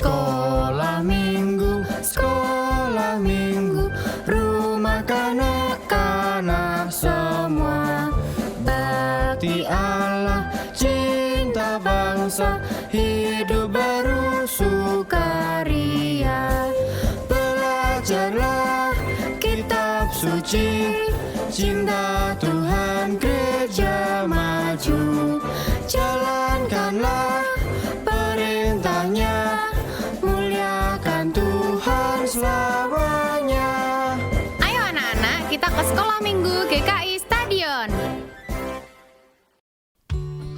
Sekolah minggu, rumah kanak-kanak semua. Bakti Allah, cinta bangsa, hidup baru sukaria. Belajarlah kitab suci, cinta Tuhan gereja maju. Jalankanlah perintahnya, muliakan Tuhan selamanya. Ayo anak-anak, kita ke sekolah minggu GKI Stadion.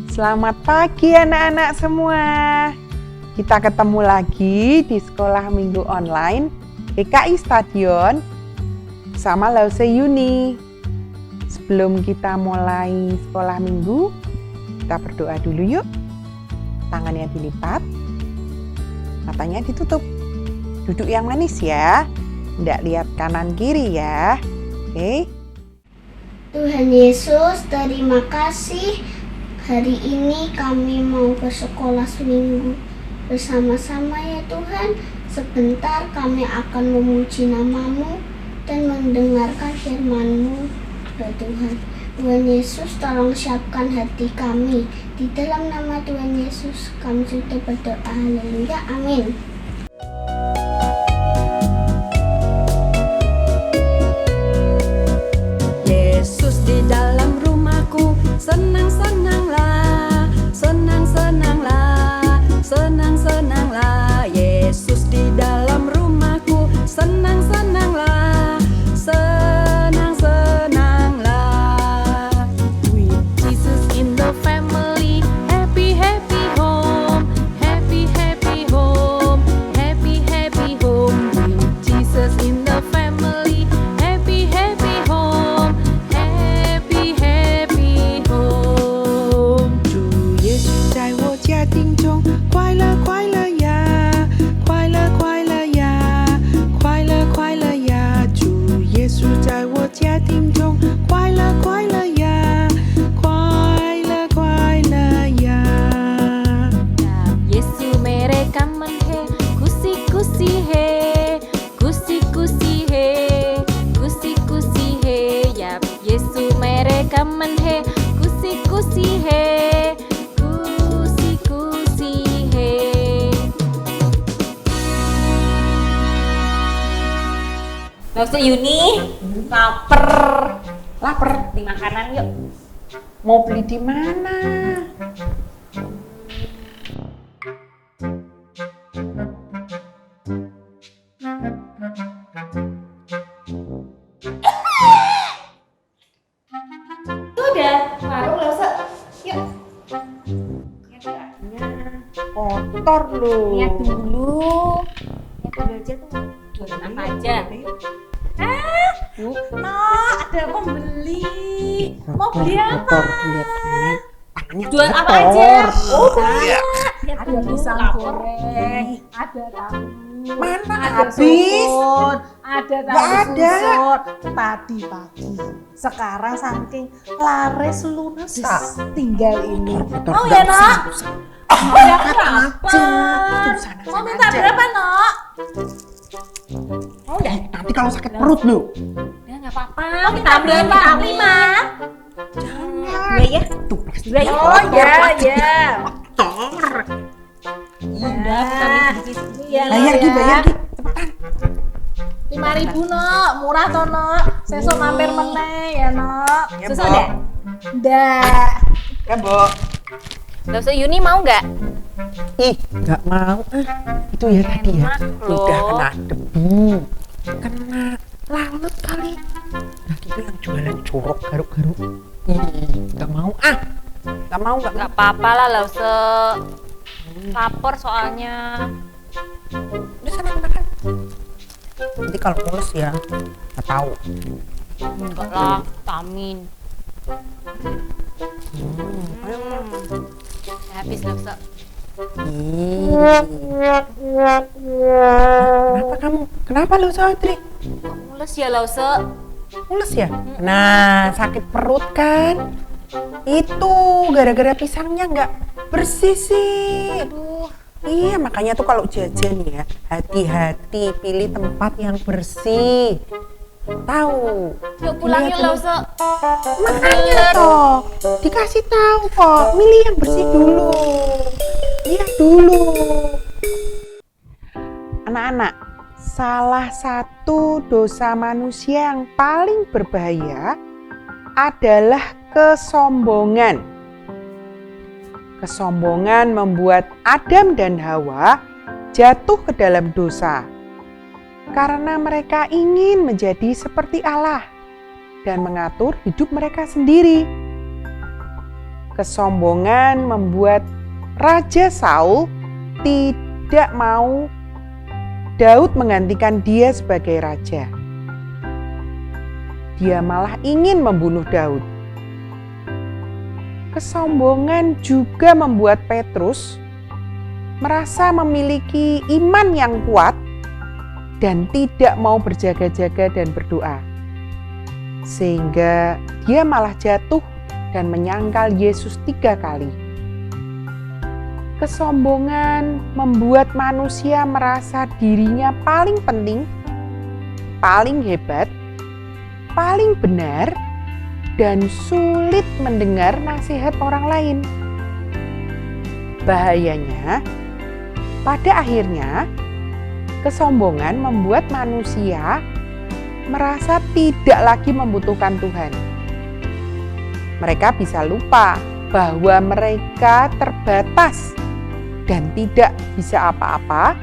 Selamat pagi anak-anak semua. Kita ketemu lagi di sekolah minggu online GKI Stadion sama Lause Yuni. Sebelum kita mulai sekolah minggu, kita berdoa dulu yuk. Tangannya dilipat, matanya ditutup. Duduk yang manis ya, tidak lihat kanan kiri ya. Oke. Tuhan Yesus, terima kasih. Hari ini kami mau bersekolah seminggu bersama-sama ya Tuhan. Sebentar kami akan memuji nama-Mu dan mendengarkan firman-Mu ya Tuhan. Tuhan Yesus, tolong siapkan hati kami. Di dalam nama Tuhan Yesus kami sudah berdoa. Haleluya, amin. Yesus di dalam rumahku, senang-senanglah, senang-senanglah, senang-senanglah. Yesus di dalam rumahku, senang-senanglah, senang-senanglah. With Jesus in the family, happy happy home, happy happy home, happy happy home. With Jesus in the family, happy happy home, happy happy home. 主耶稣在我家庭中，快乐快乐呀，快乐快乐呀，快乐快乐呀。主耶稣在我家庭中，快乐快乐呀，快乐快乐呀。 Yesus mereka menhe, kusi-kusi he, kusi-kusi he, kusi-kusi he. Yap, Yesus mereka menhe, kusi-kusi he, kusi-kusi he. Langsung Yuni, lapar beli makanan yuk. Mau beli di mana? Itu udah warung Lause. Yuk. Kotor loh. Lihat dulu aja tuh jualan apa aja. Ada pembeli. Mau beli apa? Kotor, lihat. Jual apa aja? Oh, banyak. Lihat Ada dulu, pisang lapar. goreng, ada tahu, Mana ada habis? sukun, ada Nggak tahu ada. susur. Tadi pagi, sekarang saking laris lunas tinggal ini. Mau ya, Nak? Mau ya berapa? Mau minta berapa, Nak? Mau ya? Nanti kalau sakit perut loh. Ya nggak apa-apa. Mau kita ambil berapa? 5. Dua ya? Tuh, Dua ya? Oh ya. kotor. Udah, vitamin sedikit. Iya, Bayar Gi, bayar Gi. 5.000 Nok, murah toh Nok. Sesuk mampir meneh ya Nok. Ya, Susah Bo. deh. Ndak. Ya, Bo. Langsung Yuni mau nggak? Ih, nggak mau. Itu ya tadi ya. Enak loh. Udah kena debu. Kena lalat kali. Tadi itu yang jualan curug garuk-garuk. Ih, nggak mau. Nggak mau, nggak mau. Nggak apa-apa lah Lause. Lapar soalnya. Udah sana makan. Nanti kalau mules ya, nggak tahu. Enggak lah, vitamin. Habis Lause. Kenapa kamu? Kenapa lu Sotri? Mules ya Lause. Mules ya? Nah, sakit perut kan? Itu gara-gara pisangnya nggak bersih sih. Aduh, Iya, makanya tuh kalau jajan ya, hati-hati pilih tempat yang bersih. Tahu? Yuk pulang yuk, Lihat Lause. Makanya toh, dikasih tahu kok, milih yang bersih dulu. Lihat dulu. Anak-anak, salah satu dosa manusia yang paling berbahaya adalah kesombongan. Kesombongan membuat Adam dan Hawa jatuh ke dalam dosa karena mereka ingin menjadi seperti Allah dan mengatur hidup mereka sendiri. Kesombongan membuat Raja Saul tidak mau Daud menggantikan dia sebagai raja. Dia malah ingin membunuh Daud. Kesombongan juga membuat Petrus merasa memiliki iman yang kuat dan tidak mau berjaga-jaga dan berdoa. Sehingga dia malah jatuh dan menyangkal Yesus 3 kali. Kesombongan membuat manusia merasa dirinya paling penting, paling hebat, paling benar, dan sulit mendengar nasihat orang lain. Bahayanya, pada akhirnya kesombongan membuat manusia merasa tidak lagi membutuhkan Tuhan. Mereka bisa lupa bahwa mereka terbatas dan tidak bisa apa-apa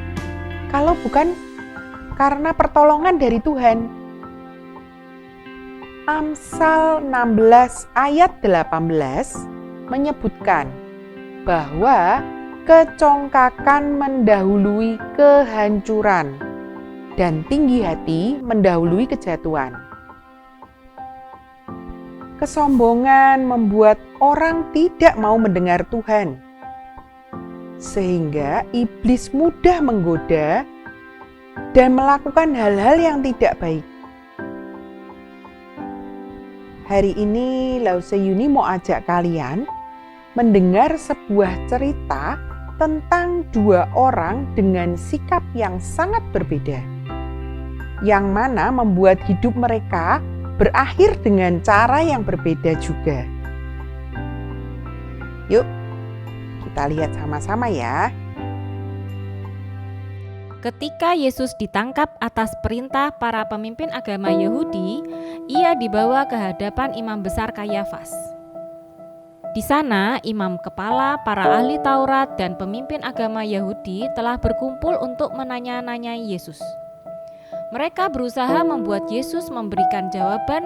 kalau bukan karena pertolongan dari Tuhan. Amsal 16 ayat 18 menyebutkan bahwa kecongkakan mendahului kehancuran dan tinggi hati mendahului kejatuhan. Kesombongan membuat orang tidak mau mendengar Tuhan, sehingga iblis mudah menggoda dan melakukan hal-hal yang tidak baik. Hari ini Lause Yuni mau ajak kalian mendengar sebuah cerita tentang 2 orang dengan sikap yang sangat berbeda, yang mana membuat hidup mereka berakhir dengan cara yang berbeda juga. Yuk, kita lihat sama-sama ya. Ketika Yesus ditangkap atas perintah para pemimpin agama Yahudi, ia dibawa ke hadapan imam besar Kayafas. Di sana, imam kepala, para ahli Taurat, dan pemimpin agama Yahudi telah berkumpul untuk menanya-nanyai Yesus. Mereka berusaha membuat Yesus memberikan jawaban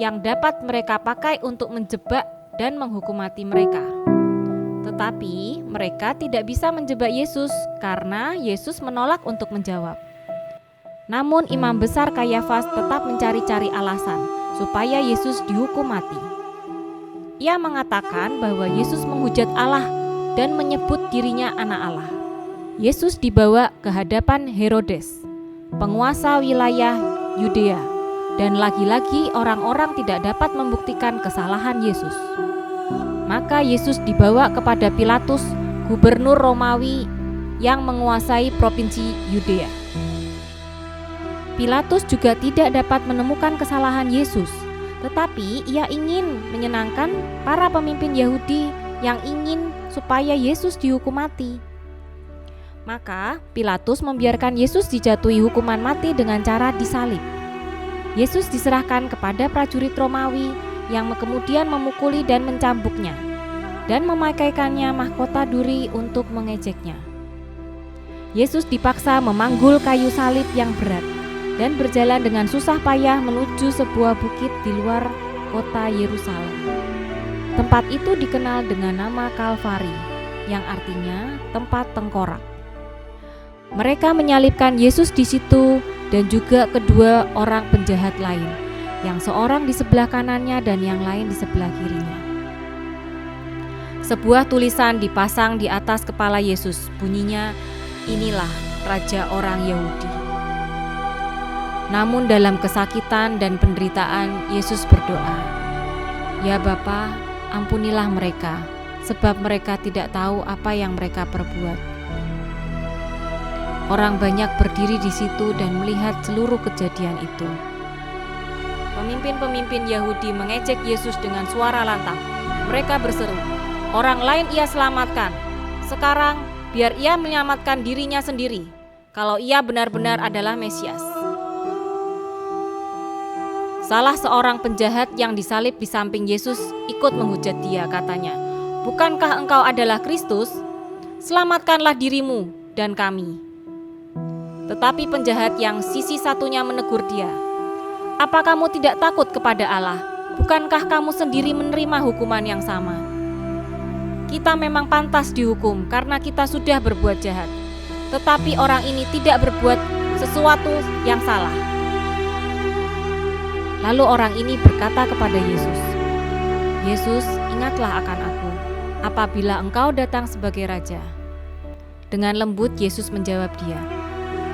yang dapat mereka pakai untuk menjebak dan menghukum mati mereka. Tetapi mereka tidak bisa menjebak Yesus karena Yesus menolak untuk menjawab. Namun imam besar Kayafas tetap mencari-cari alasan supaya Yesus dihukum mati. Ia mengatakan bahwa Yesus menghujat Allah dan menyebut dirinya anak Allah. Yesus dibawa ke hadapan Herodes, penguasa wilayah Yudea, dan lagi-lagi orang-orang tidak dapat membuktikan kesalahan Yesus. Maka Yesus dibawa kepada Pilatus, gubernur Romawi yang menguasai provinsi Yudea. Pilatus juga tidak dapat menemukan kesalahan Yesus, tetapi ia ingin menyenangkan para pemimpin Yahudi yang ingin supaya Yesus dihukum mati. Maka Pilatus membiarkan Yesus dijatuhi hukuman mati dengan cara disalib. Yesus diserahkan kepada prajurit Romawi yang kemudian memukuli dan mencambuknya dan memakaikannya mahkota duri untuk mengejeknya. Yesus dipaksa memanggul kayu salib yang berat dan berjalan dengan susah payah menuju sebuah bukit di luar kota Yerusalem. Tempat itu dikenal dengan nama Kalvari, yang artinya tempat tengkorak. Mereka menyalibkan Yesus di situ dan juga kedua orang penjahat lain, yang seorang di sebelah kanannya dan yang lain di sebelah kirinya. Sebuah tulisan dipasang di atas kepala Yesus, bunyinya, "Inilah Raja orang Yahudi." Namun dalam kesakitan dan penderitaan, Yesus berdoa, "Ya Bapa, ampunilah mereka, sebab mereka tidak tahu apa yang mereka perbuat." Orang banyak berdiri di situ dan melihat seluruh kejadian itu. Pemimpin-pemimpin Yahudi mengejek Yesus dengan suara lantang. Mereka berseru, "Orang lain ia selamatkan. Sekarang biar ia menyelamatkan dirinya sendiri, kalau ia benar-benar adalah Mesias." Salah seorang penjahat yang disalib di samping Yesus ikut menghujat dia, katanya, "Bukankah engkau adalah Kristus? Selamatkanlah dirimu dan kami." Tetapi penjahat yang sisi satunya menegur dia, "Apa kamu tidak takut kepada Allah? Bukankah kamu sendiri menerima hukuman yang sama? Kita memang pantas dihukum karena kita sudah berbuat jahat. Tetapi orang ini tidak berbuat sesuatu yang salah." Lalu orang ini berkata kepada Yesus, "Yesus, ingatlah akan aku, apabila engkau datang sebagai Raja." Dengan lembut Yesus menjawab dia,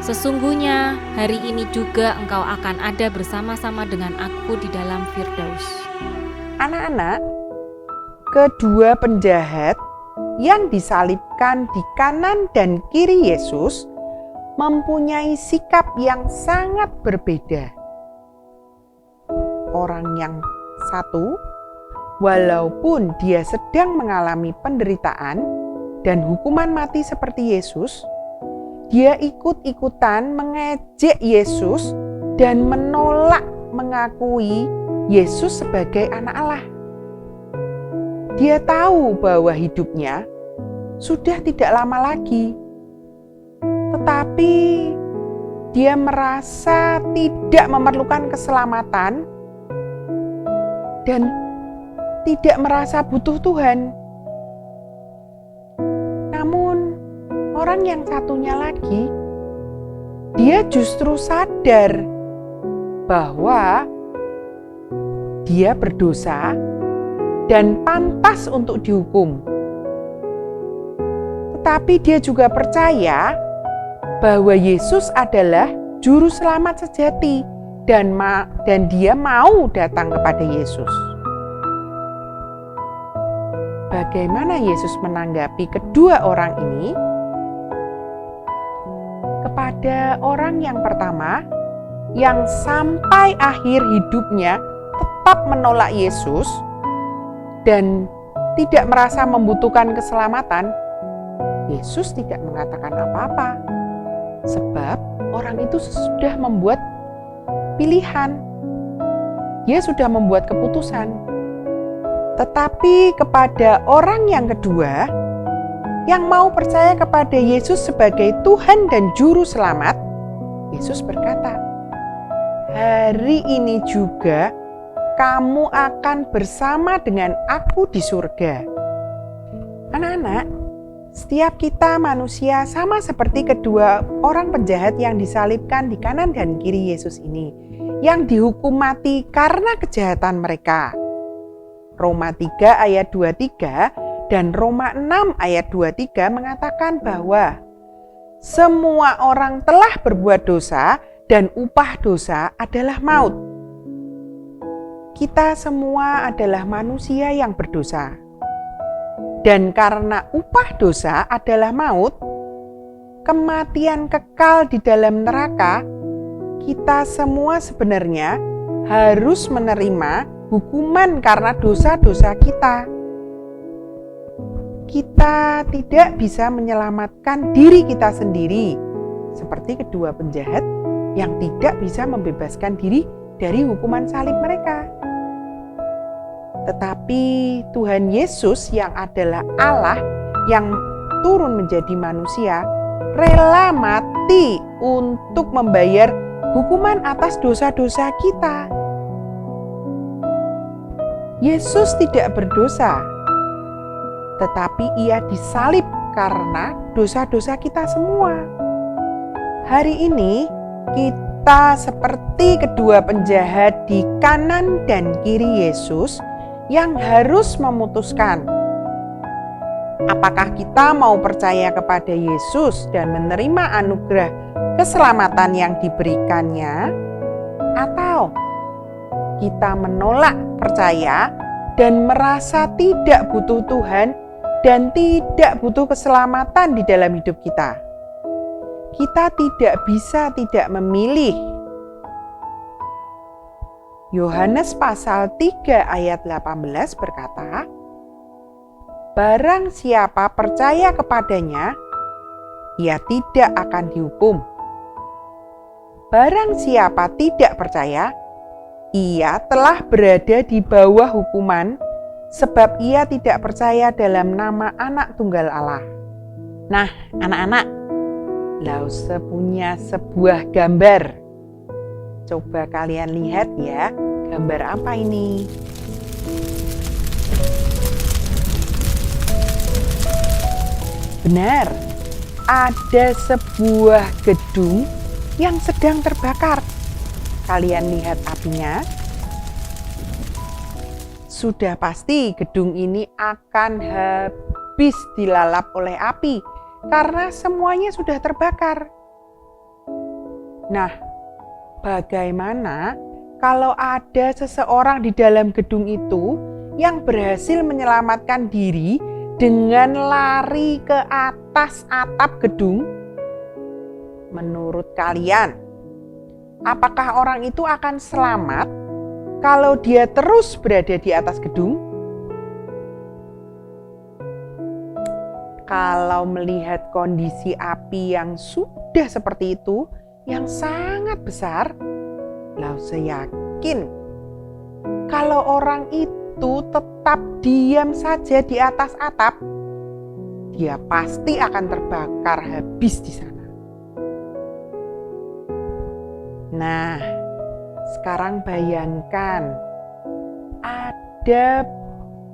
"Sesungguhnya hari ini juga engkau akan ada bersama-sama dengan aku di dalam Firdaus." Anak-anak, kedua penjahat yang disalibkan di kanan dan kiri Yesus mempunyai sikap yang sangat berbeda. Orang yang satu, walaupun dia sedang mengalami penderitaan dan hukuman mati seperti Yesus, dia ikut-ikutan mengejek Yesus dan menolak mengakui Yesus sebagai anak Allah. Dia tahu bahwa hidupnya sudah tidak lama lagi, tetapi dia merasa tidak memerlukan keselamatan dan tidak merasa butuh Tuhan. Namun, orang yang satunya lagi, dia justru sadar bahwa dia berdosa dan pantas untuk dihukum. Tetapi dia juga percaya bahwa Yesus adalah juru selamat sejati dan dia mau datang kepada Yesus. Bagaimana Yesus menanggapi kedua orang ini? Kepada orang yang pertama, yang sampai akhir hidupnya tetap menolak Yesus dan tidak merasa membutuhkan keselamatan, Yesus tidak mengatakan apa-apa. Sebab orang itu sudah membuat pilihan. Dia sudah membuat keputusan. Tetapi kepada orang yang kedua, yang mau percaya kepada Yesus sebagai Tuhan dan Juru Selamat, Yesus berkata, "Hari ini juga kamu akan bersama dengan aku di surga." Anak-anak, setiap kita manusia sama seperti kedua orang penjahat yang disalibkan di kanan dan kiri Yesus ini, yang dihukum mati karena kejahatan mereka. Roma 3 ayat 23 dan Roma 6 ayat 23 mengatakan bahwa semua orang telah berbuat dosa dan upah dosa adalah maut. Kita semua adalah manusia yang berdosa. Dan karena upah dosa adalah maut, kematian kekal di dalam neraka, kita semua sebenarnya harus menerima hukuman karena dosa-dosa kita. Kita tidak bisa menyelamatkan diri kita sendiri, seperti kedua penjahat yang tidak bisa membebaskan diri dari hukuman salib mereka. Tetapi Tuhan Yesus yang adalah Allah yang turun menjadi manusia, rela mati untuk membayar hukuman atas dosa-dosa kita. Yesus tidak berdosa, tetapi ia disalib karena dosa-dosa kita semua. Hari ini kita seperti kedua penjahat di kanan dan kiri Yesus yang harus memutuskan apakah kita mau percaya kepada Yesus dan menerima anugerah keselamatan yang diberikannya, atau kita menolak percaya dan merasa tidak butuh Tuhan dan tidak butuh keselamatan di dalam hidup kita. kita tidak bisa tidak memilih. Yohanes pasal 3 ayat 18 berkata, "Barang siapa percaya kepadanya, ia tidak akan dihukum. Barang siapa tidak percaya, ia telah berada di bawah hukuman, sebab ia tidak percaya dalam nama Anak Tunggal Allah." Nah, anak-anak, Lause punya sebuah gambar. Coba kalian lihat ya, gambar apa ini? Benar, ada sebuah gedung yang sedang terbakar. Kalian lihat apinya? Sudah pasti gedung ini akan habis dilalap oleh api karena semuanya sudah terbakar. Nah, bagaimana kalau ada seseorang di dalam gedung itu yang berhasil menyelamatkan diri dengan lari ke atas atap gedung? Menurut kalian, apakah orang itu akan selamat kalau dia terus berada di atas gedung? Kalau melihat kondisi api yang sudah seperti itu, yang sangat besar, Lause yakin kalau orang itu tetap diam saja di atas atap, dia pasti akan terbakar habis di sana. Nah, sekarang bayangkan ada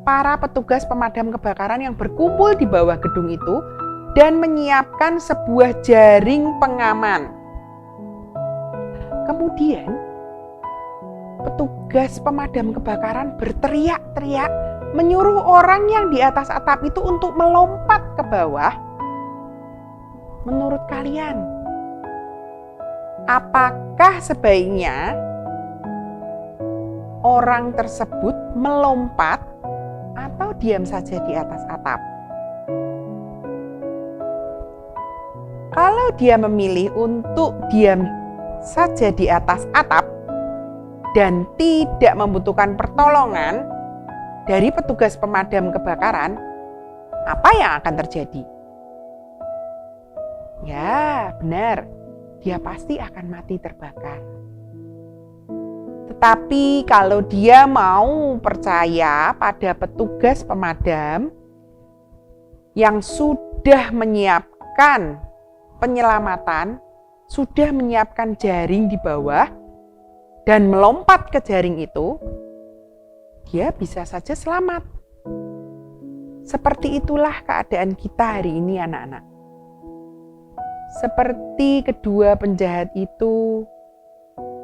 para petugas pemadam kebakaran yang berkumpul di bawah gedung itu dan menyiapkan sebuah jaring pengaman. Kemudian, petugas pemadam kebakaran berteriak-teriak menyuruh orang yang di atas atap itu untuk melompat ke bawah. Menurut kalian, apakah sebaiknya orang tersebut melompat atau diam saja di atas atap? Kalau dia memilih untuk diam saja di atas atap dan tidak membutuhkan pertolongan dari petugas pemadam kebakaran, apa yang akan terjadi? Ya, benar. Dia pasti akan mati terbakar. Tetapi kalau dia mau percaya pada petugas pemadam yang sudah menyiapkan penyelamatan, sudah menyiapkan jaring di bawah dan melompat ke jaring itu, dia bisa saja selamat. Seperti itulah keadaan kita hari ini, anak-anak. Seperti kedua penjahat itu,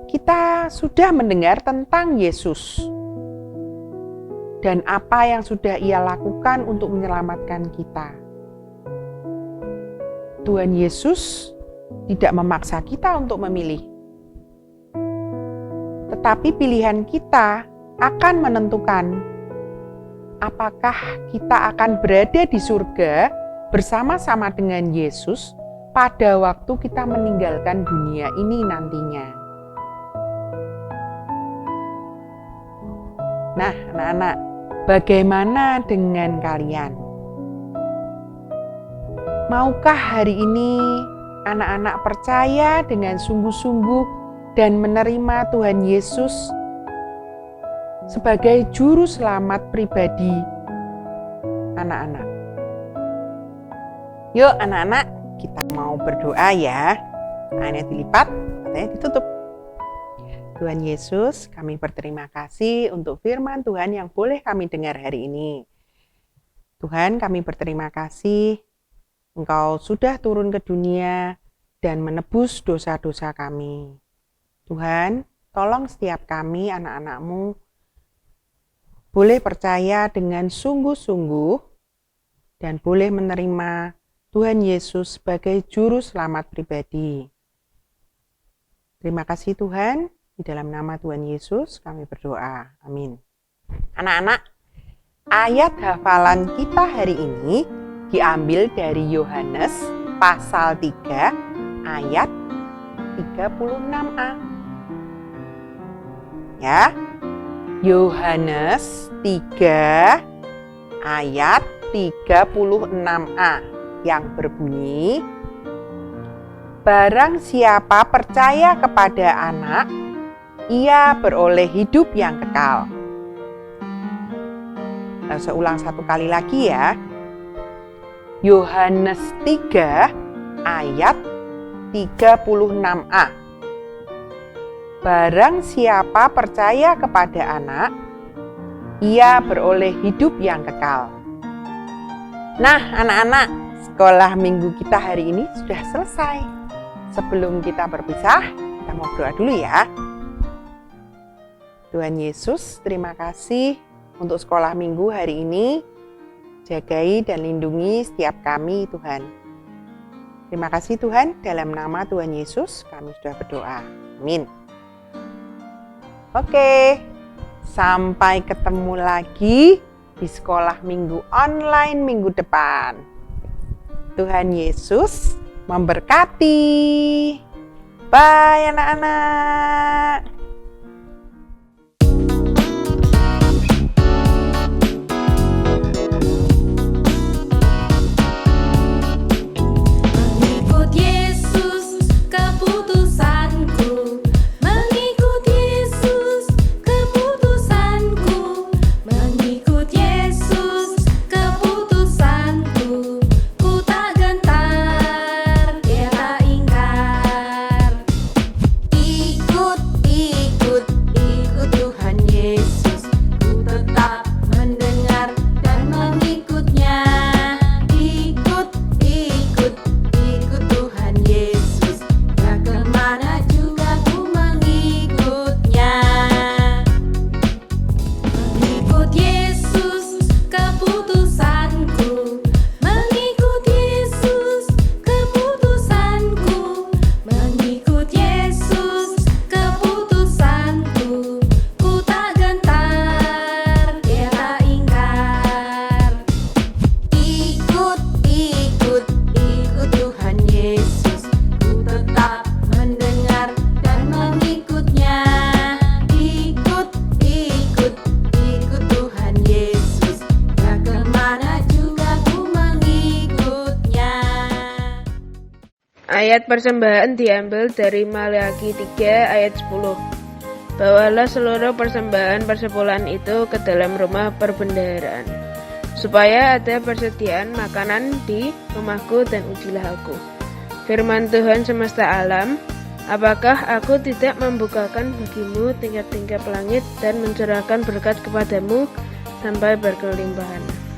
kita sudah mendengar tentang Yesus dan apa yang sudah Ia lakukan untuk menyelamatkan kita. Tuhan Yesus tidak memaksa kita untuk memilih, tetapi pilihan kita akan menentukan apakah kita akan berada di surga bersama-sama dengan Yesus pada waktu kita meninggalkan dunia ini nantinya. Nah, anak-anak, bagaimana dengan kalian? Maukah hari ini anak-anak percaya dengan sungguh-sungguh dan menerima Tuhan Yesus sebagai juru selamat pribadi anak-anak? Yuk anak-anak, kita mau berdoa ya. Tangannya dilipat, matanya ditutup. Tuhan Yesus, kami berterima kasih untuk firman Tuhan yang boleh kami dengar hari ini. Tuhan, kami berterima kasih Engkau sudah turun ke dunia dan menebus dosa-dosa kami. Tuhan, tolong setiap kami, anak-anak-Mu, boleh percaya dengan sungguh-sungguh dan boleh menerima Tuhan Yesus sebagai juru selamat pribadi. Terima kasih Tuhan, di dalam nama Tuhan Yesus kami berdoa. Amin. Anak-anak, ayat hafalan kita hari ini diambil dari Yohanes pasal 3 ayat 36a. Ya. Yohanes 3 ayat 36a yang berbunyi, barang siapa percaya kepada Anak, ia beroleh hidup yang kekal. Saya ulang satu kali lagi ya. Yohanes 3 ayat 36a. Barang siapa percaya kepada Anak, ia beroleh hidup yang kekal. Nah, anak-anak, sekolah minggu kita hari ini sudah selesai. Sebelum kita berpisah, kita mau berdoa dulu ya. Tuhan Yesus, terima kasih untuk sekolah minggu hari ini. Jagai dan lindungi setiap kami, Tuhan. Terima kasih Tuhan, dalam nama Tuhan Yesus kami sudah berdoa. Amin. Oke, sampai ketemu lagi di sekolah minggu online minggu depan. Tuhan Yesus memberkati. Bye anak-anak. Ayat persembahan diambil dari Maleakhi 3 ayat 10. Bawalah seluruh persembahan persepuluhan itu ke dalam rumah perbendaharaan, supaya ada persediaan makanan di rumahku dan ujilah aku. Firman Tuhan semesta alam, apakah aku tidak membukakan bagimu tingkap-tingkap langit dan mencurahkan berkat kepadamu sampai berkelimpahan.